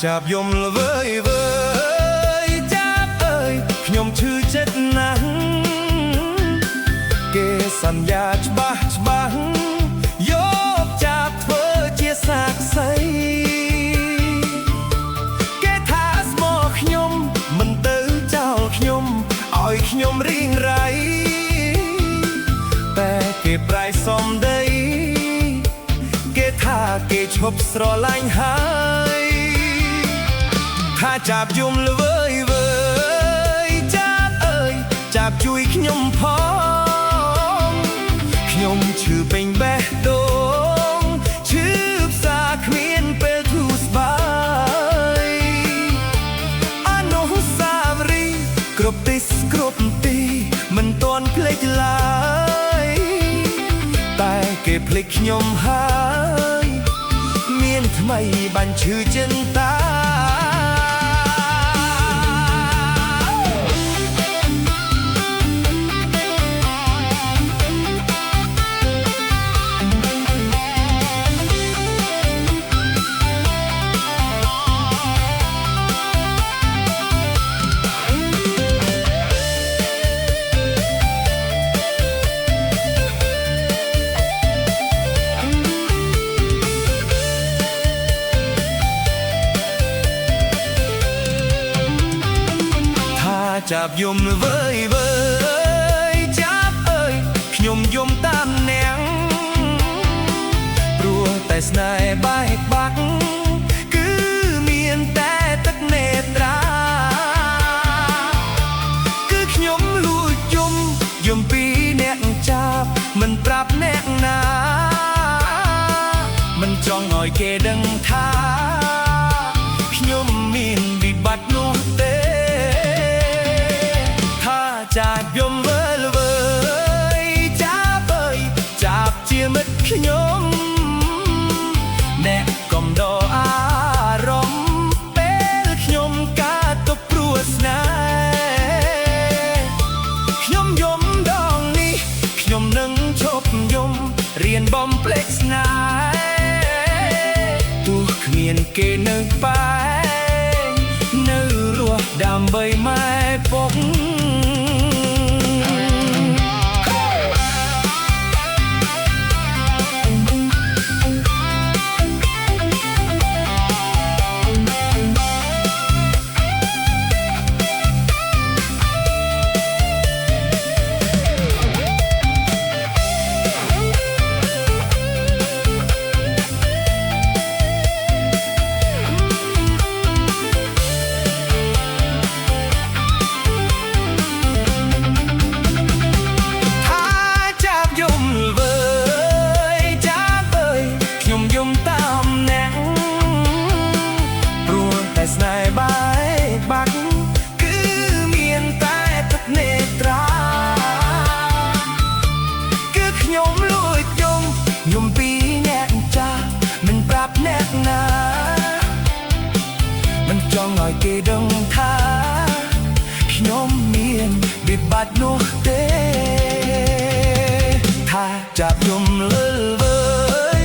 ចាប់យំល្វើយវើយចាប់អើយខ្ញុំឈឺចិត្តណាស់គេសន្យាច្បាស់យកចាប់ធ្វើជាសាក្សីគេថាស្មោះខ្ញុំមិនទៅចោលខ្ញុំឲ្យខ្ញុំរីងរៃតែគេប្រែសំដីគេថាគេឈប់ស្រឡាញ់ហើយថាចាប់យំល្វើយវើយចាប់អើយចាប់ជួយខ្ញុំផងខ្ញុំឈឺពេញបេះដូងឈឺផ្សាគ្មានពេលធូរស្បើយអនុស្សាវរីយ៍គ្រប់ទិសគ្រប់ទីមិនទាន់ភ្លេចឡើយតែគេភ្លេចខ្ញុំហើយមានថ្មីបាញ់ឈឺចិនតាចាប់យំល្វើយវើយចាប់អើយខ្ញុំយំតាមអ្នកព្រោះតែស្នេហ៍បែកបាក់គឺមានតែទឹកនេត្រាគឺខ្ញុំលួចយំពីអ្នកចាប់មិនប្រាប់អ្នកណាមិនចង់ឲ្យគេដឹងថាខ្ញុំមានវិបត្តិនោះទេចាប់យំល្វើយចាប់អើយចាប់ជាមិត្តខ្ញុំអ្នកកុំដកអារម្មណ៍ពេលខ្ញុំកើតទុកព្រោះស្នេហ៍ខ្ញុំយំដងនេះខ្ញុំនឹងឈប់យំរៀនបំភ្លេចស្នេហ៍ទោះគ្មានគេនៅក្បែរនៅរស់ដើម្បីម៉ែពុកស្នេហ៍បែកបាក់គឺមានតែទឹកនេត្រាគឺខ្ញុំលួចយំពីអ្នកចាស់មិនប្រាប់អ្នកណាមិនចង់ឲ្យគេដឹងថាខ្ញុំមានវិបត្តិនោះទេថាចាប់យំល្វើយ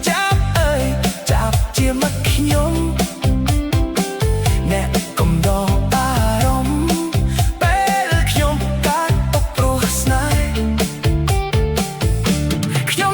ចាប់អើយចាប់ជាមិត្តខ្ញុំអ្នកកុំដកអារម្មណ៍ពេលខ្ញុំកើតទុកព្រោះស្នេហ៍ខ្ញុំ